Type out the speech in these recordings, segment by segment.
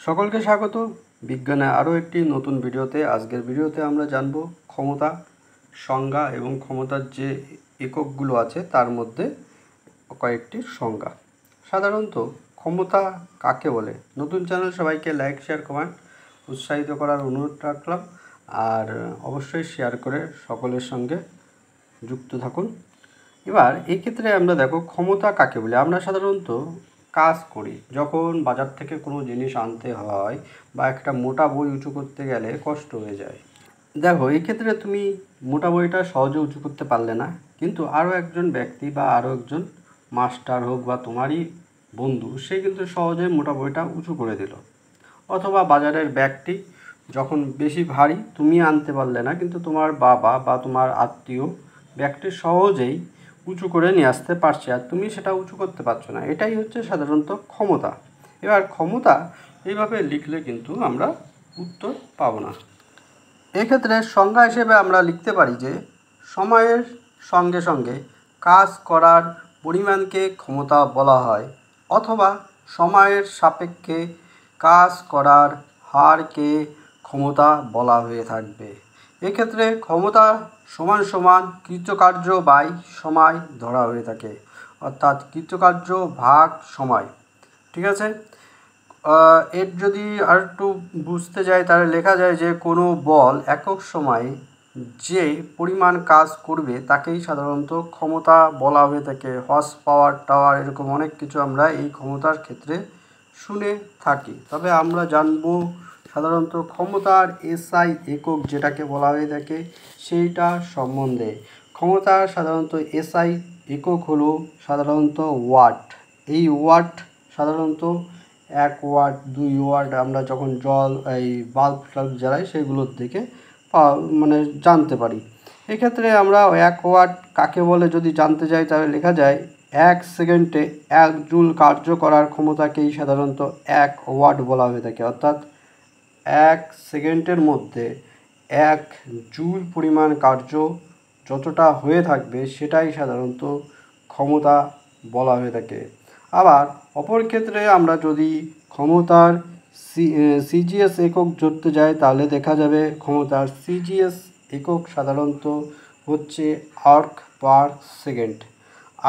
সকলকে স্বাগত বিজ্ঞানে আরও একটি নতুন ভিডিওতে। আজকের ভিডিওতে আমরা জানব ক্ষমতা সংজ্ঞা এবং ক্ষমতার যে এককগুলো আছে তার মধ্যে কয়েকটি সংজ্ঞা। সাধারণত ক্ষমতা কাকে বলে? নতুন চ্যানেল সবাইকে লাইক শেয়ার কমেন্ট উৎসাহিত করার অনুরোধ রাখলাম, আর অবশ্যই শেয়ার করে সকলের সঙ্গে যুক্ত থাকুন। এবার এই ক্ষেত্রে আমরা দেখো ক্ষমতা কাকে বলে। আমরা সাধারণত কাজ করি, যখন বাজার থেকে কোনো জিনিস আনতে হয় বা একটা মোটা বই উঁচু করতে গেলে কষ্ট হয়ে যায়। দেখো এই ক্ষেত্রে তুমি মোটা বইটা সহজে উঁচু করতে পারলে না, কিন্তু আরও একজন ব্যক্তি বা আরও একজন মাস্টার হোক বা তোমারই বন্ধু, সে কিন্তু সহজে মোটা বইটা উঁচু করে দিল। অথবা বাজারের ব্যাগটি যখন বেশি ভারী, তুমি আনতে পারলে না, কিন্তু তোমার বাবা বা তোমার আত্মীয় ব্যাগটি সহজেই উঁচু করে নিয়ে আসতে পারছে, আর তুমি সেটা উঁচু করতে পারছো না। এটাই হচ্ছে সাধারণত ক্ষমতা। এবার ক্ষমতা এইভাবে লিখলে কিন্তু আমরা উত্তর পাবো না। এক্ষেত্রে সংজ্ঞা হিসেবে আমরা লিখতে পারি যে সময়ের সঙ্গে সঙ্গে কাজ করার পরিমাণকে ক্ষমতা বলা হয়, অথবা সময়ের সাপেক্ষে কাজ করার হারকে ক্ষমতা বলা হয়ে থাকবে। এক্ষেত্রে ক্ষমতা সমান সমান কৃতকার্য বাই সময় ধরা হয়ে থাকে, অর্থাৎ কৃতকার্য ভাগ সময়। ঠিক আছে, এর যদি আর একটু বুঝতে যাই তাহলে লেখা যায় যে কোনো বল একক সময়ে যে পরিমাণ কাজ করবে তাকেই সাধারণত ক্ষমতা বলা হয়ে থাকে। হর্স পাওয়ার, টাওয়ার, এরকম অনেক কিছু আমরা এই ক্ষমতার ক্ষেত্রে শুনে থাকি। তবে আমরা জানবো সাধারণত ক্ষমতার এসআই একক যেটাকে বলা হয়ে থাকে সেইটা সম্বন্ধে। ক্ষমতার সাধারণত এসআই একক হলো সাধারণত ওয়াট। এই ওয়াট সাধারণত 1 ওয়াট, 2 ওয়াট আমরা যখন এই বাল্ব জ্বালাই সেগুলোর থেকে জানতে পারি। এক্ষেত্রে আমরা 1 ওয়াট কাকে বলে যদি জানতে চাই তাহলে লেখা যায় 1 সেকেন্ডে 1 জুল কার্য করার ক্ষমতাকেই সাধারণত 1 ওয়াট বলা হয়ে থাকে। অর্থাৎ 1 সেকেন্ডের মধ্যে 1 জুল পরিমাণ কার্য যতটা হয়ে থাকবে সেটাই সাধারণত ক্ষমতা বলা হয়ে থাকে। আবার অপর ক্ষেত্রে আমরা যদি ক্ষমতার সিজিএস একক ধরতে যাই তাহলে দেখা যাবে ক্ষমতার সিজিএস একক সাধারণত হচ্ছে arc per second.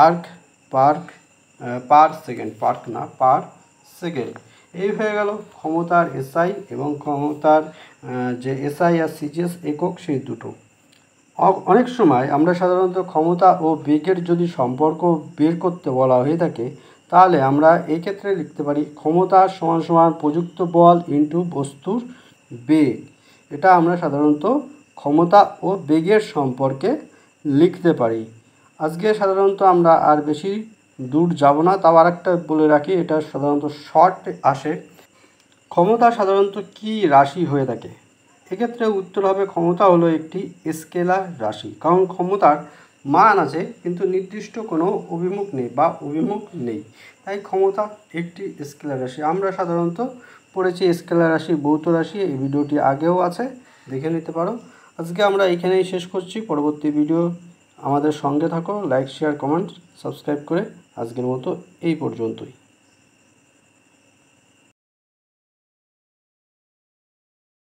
Arc per second, park না, পার সেকেন্ড। এই হয়ে গেল ক্ষমতার এসআই এবং ক্ষমতার যে এসআই আর সিজিএস একক সেই দুটো। অনেক সময় আমরা সাধারণত ক্ষমতা ও বেগের যদি সম্পর্ক বের করতে বলা হয়ে থাকে তাহলে আমরা এই ক্ষেত্রে লিখতে পারি ক্ষমতা সমান সমান প্রযুক্ত বল ইনটু বস্তুর বেগ। এটা আমরা সাধারণত ক্ষমতা ও বেগের সম্পর্কে লিখতে পারি। আজকে সাধারণত আমরা আর বেশি দূর যাব না, তাও আরেকটা বলে রাখি, এটা সাধারণত শর্ট আসে। ক্ষমতা সাধারণত কি রাশি হয়ে থাকে? এক্ষেত্রে উত্তর হবে ক্ষমতা হলো একটি স্কেলার রাশি, কারণ ক্ষমতার মান আছে কিন্তু নির্দিষ্ট কোনো অভিমুখ নেই বা অভিমুখ নেই, তাই ক্ষমতা একটি স্কেলার রাশি। আমরা সাধারণত পড়েছি স্কেলার রাশি, ভৌত রাশি, এই ভিডিওটি আগেও আছে, দেখে নিতে পারো। আজকে আমরা এখানেই শেষ করছি। পরবর্তী ভিডিও আমাদের সঙ্গে থাকো, লাইক শেয়ার কমেন্ট সাবস্ক্রাইব করে। আজকের মতো এই পর্যন্তই।